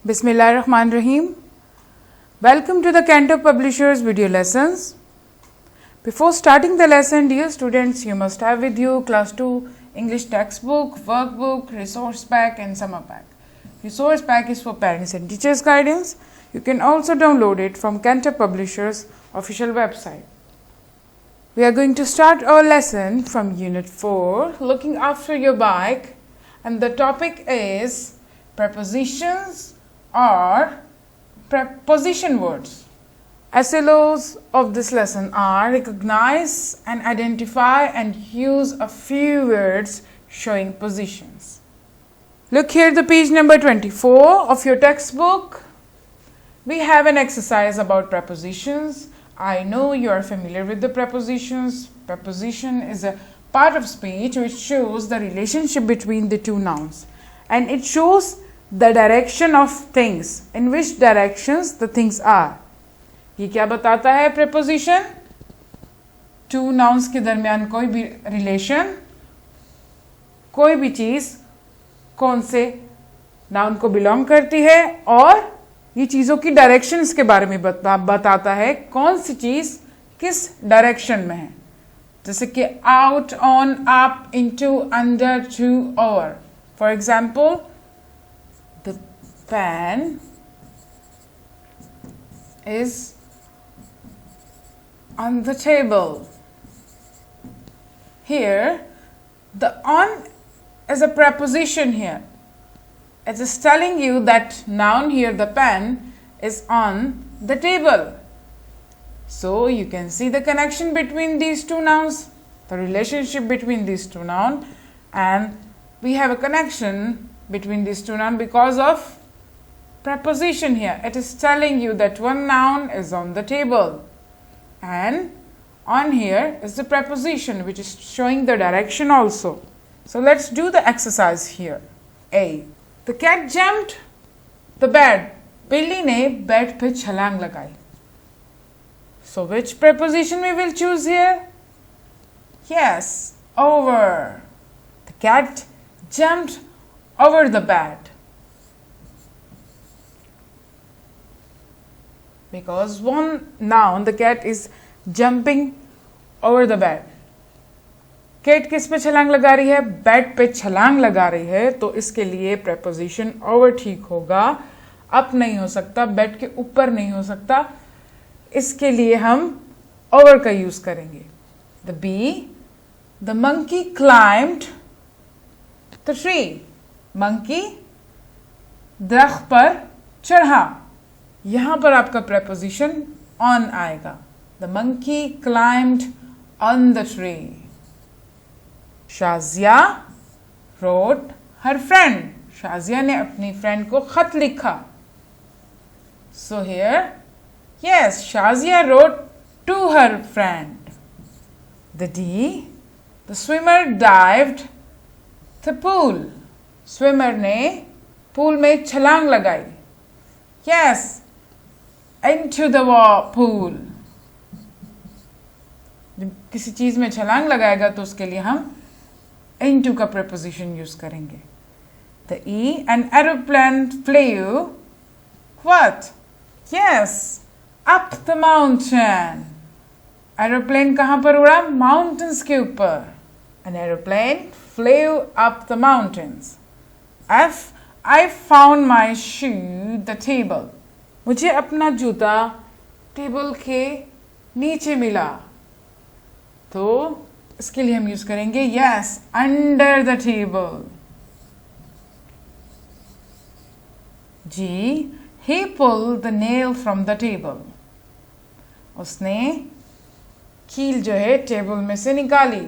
Bismillahirrahmanirrahim. Welcome to the Canto Publishers video lessons. Before starting the lesson, dear students, you must have with you class 2 English textbook, workbook, resource pack and summer pack. Resource pack is for parents and teachers guidance. You can also download it from Canto Publishers official website. We are going to start our lesson from unit 4, looking after your bike, and the topic is prepositions or preposition words. SLOs of this lesson are recognize and identify and use a few words showing positions. Look here, the page number 24 of your textbook. We have an exercise about prepositions. I know you are familiar with the prepositions. Preposition is a part of speech which shows the relationship between the two nouns, and it shows the direction of things, in which directions the things are. ये क्या बताता है preposition? Two nouns के दरमियान कोई भी relation, कोई भी चीज कौन से noun को belong करती है, और ये चीजों की directions के बारे में बताता है, कौन सी चीज किस direction में है. जैसे कि out, on, up, into, under, to, over. For example, the pen is on the table. Here, the on is a preposition here. It is telling you that noun here, the pen, is on the table. So, you can see the connection between these two nouns, the relationship between these two nouns, and we have a connection between these two nouns because of preposition here. It is telling you that one noun is on the table, and on here is the preposition which is showing the direction also. So let's do the exercise here. A. The cat jumped the bed. बिल्ली ने bed पे छलांग लगाई. So which preposition we will choose here? Yes, over. The cat jumped over the bed. Because one noun, the cat is jumping over the bed. Cat किस पे छलांग लगा रही है? बेड पे छलांग लगा रही है, तो इसके लिए preposition over ठीक होगा. up नहीं हो सकता, बेड के ऊपर नहीं हो सकता, इसके लिए हम over का यूज करेंगे. The B. The monkey climbed the tree. Monkey दरख्त पर चढ़ा. यहां पर आपका preposition on आएगा. The monkey climbed on the tree. Shazia wrote her friend. Shazia ने अपनी friend को खत लिखा. So here, yes, Shazia wrote to her friend. The D. The swimmer dived the pool. Swimmer ने pool में छलांग लगाई. Yes, into the pool. जब किसी चीज में छलांग लगाएगा तो उसके लिए हम into का preposition यूज करेंगे. The E. An aeroplane flew what? Yes, up the mountain. Aeroplane कहाँ पर उड़ा? Mountains के ऊपर. An aeroplane flew up the mountains. F. I found my shoe the table. मुझे अपना जूता टेबल के नीचे मिला. तो इसके लिए हम यूज करेंगे yes, under the table. G. He pulled the nail from the table. उसने कील जो है टेबल में से निकाली.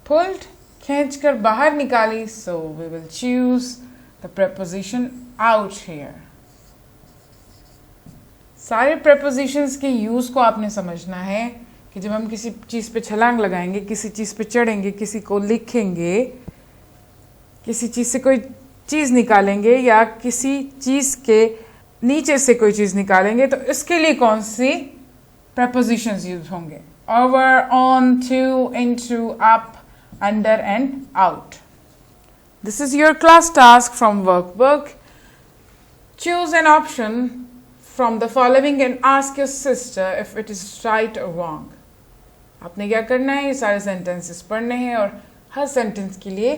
Pulled खींचकर बाहर निकाली. So we will choose the preposition out here. सारे prepositions के यूज को आपने समझना है कि जब हम किसी चीज पे छलांग लगाएंगे, किसी चीज पे चढ़ेंगे, किसी को लिखेंगे, किसी चीज से कोई चीज निकालेंगे या किसी चीज के नीचे से कोई चीज निकालेंगे, तो इसके लिए कौन सी prepositions यूज होंगे? Over, on, to, into, up, under and out. This is your class task from workbook. choose an option from the following and ask your sister if it is right or wrong. आपने क्या करना है, ये सारे sentences पढ़ने हैं और हर sentence के लिए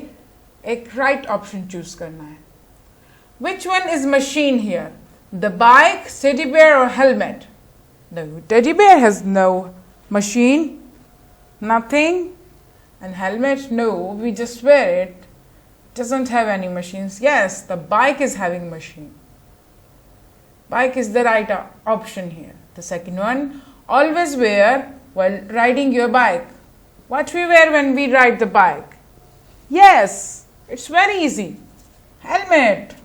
एक right option choose करना है. Which one is machine here? The bike, teddy bear or helmet? No, teddy bear has no machine, nothing. And helmet, no, we just wear it. Doesn't have any machines. Yes, the bike is having machine. Bike is the right option here. The second one, always wear while riding your bike. What we wear when we ride the bike? Yes, it's very easy. Helmet.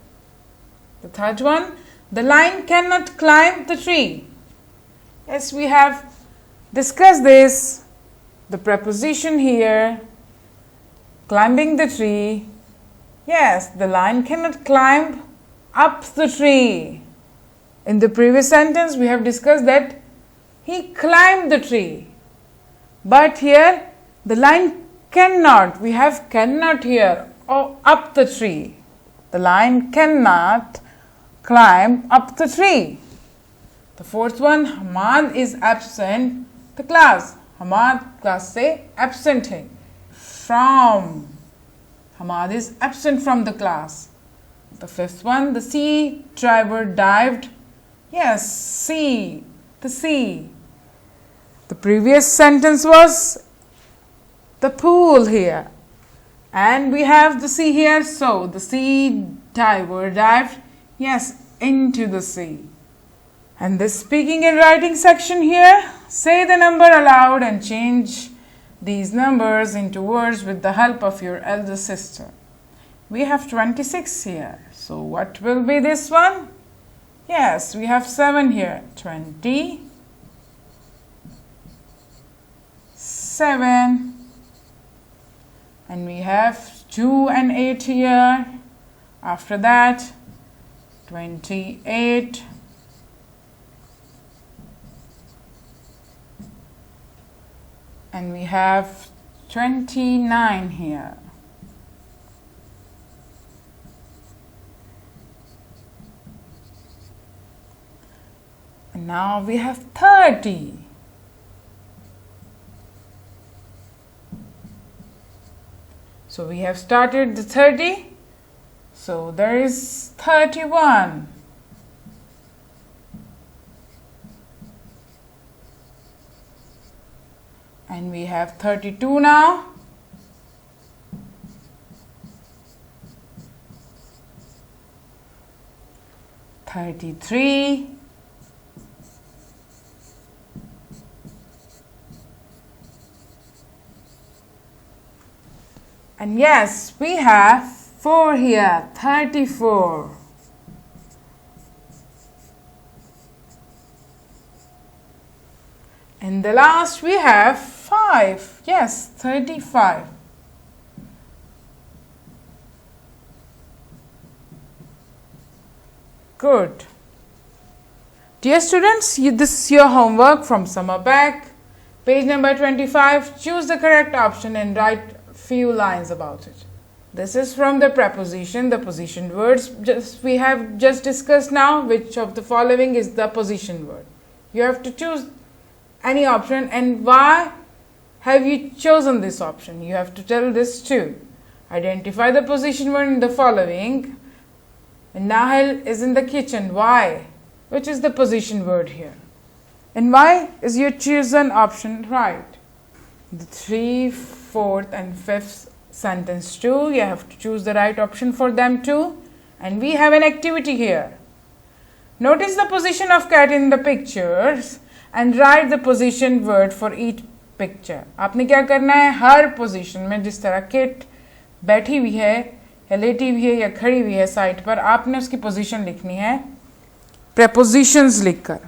The third one, the lion cannot climb the tree. Yes, we have discussed this. The preposition here, climbing the tree. Yes, the lion cannot climb up the tree. In the previous sentence, we have discussed that he climbed the tree. But here, the lion cannot. We have cannot here. Oh, up the tree. The lion cannot climb up the tree. The fourth one, Hamad is absent the class. Hamad class से absent है. From. Hamad is absent from the class. The fifth one, the sea driver dived. Yes, sea. The sea. The previous sentence was the pool here. And we have the sea here. So, the sea diver dived, yes, into the sea. And this speaking and writing section here, say the number aloud and change these numbers into words with the help of your elder sister. We have 26 here. So what will be this one? Yes, we have 7 here. 20, 7. And we have 2 and 8 here. After that, 28. And we have 29 here. And now we have 30. So we have started the 30. So there is 31. And we have 32 now. $33. And yes, we have 4 here, 34. And the last we have 5. Yes, 35. Good. Dear students, this is your homework from summer back. Page number 25. Choose the correct option and write few lines about it. This is from the preposition, the position words. We have just discussed now which of the following is the position word. You have to choose any option, and why have you chosen this option? You have to tell this too. Identify the position word in the following. Nahil is in the kitchen. Why? Which is the position word here? And why is your chosen option right? The 3, 4th and 5th sentence too. You have to choose the right option for them too. And we have an activity here. Notice the position of cat in the pictures and write the position word for each picture. आपने क्या करना है, हर position में जिस तरह kit बैठी हुई है या लेटी हुई है या खड़ी हुई है साइड पर, आपने उसकी पोजीशन लिखनी है prepositions लिखकर.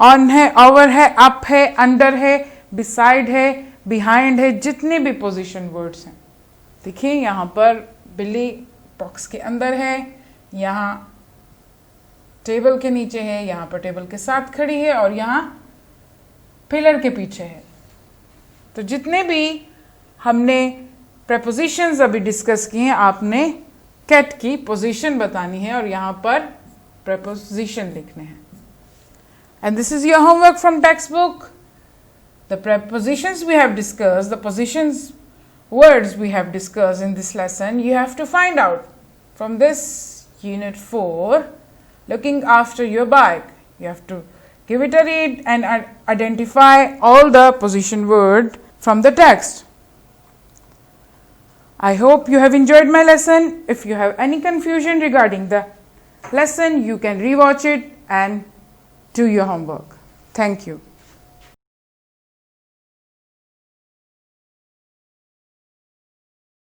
ऑन है, ओवर है, अप है, अंडर है, बिसाइड है, बिहाइंड है, जितने भी पोजीशन वर्ड्स हैं. देखिए यहाँ पर बिल्ली बॉक्स के अंदर है, यहाँ टेबल के नीचे है, यहाँ पर टेबल के साथ खड़ी है और यहाँ पिलर के पीछे है. तो जितने भी हमने prepositions अभी डिस्कस किए हैं, आपने कैट की पोजीशन बतानी है और यहाँ पर preposition लिखने हैं. And this is your homework from textbook. The prepositions we have discussed, the positions words we have discussed in this lesson, you have to find out from this unit 4, looking after your bike. You have to give it a read and identify all the position word from the text. I hope you have enjoyed my lesson. If you have any confusion regarding the lesson, you can rewatch it and do your homework. Thank you.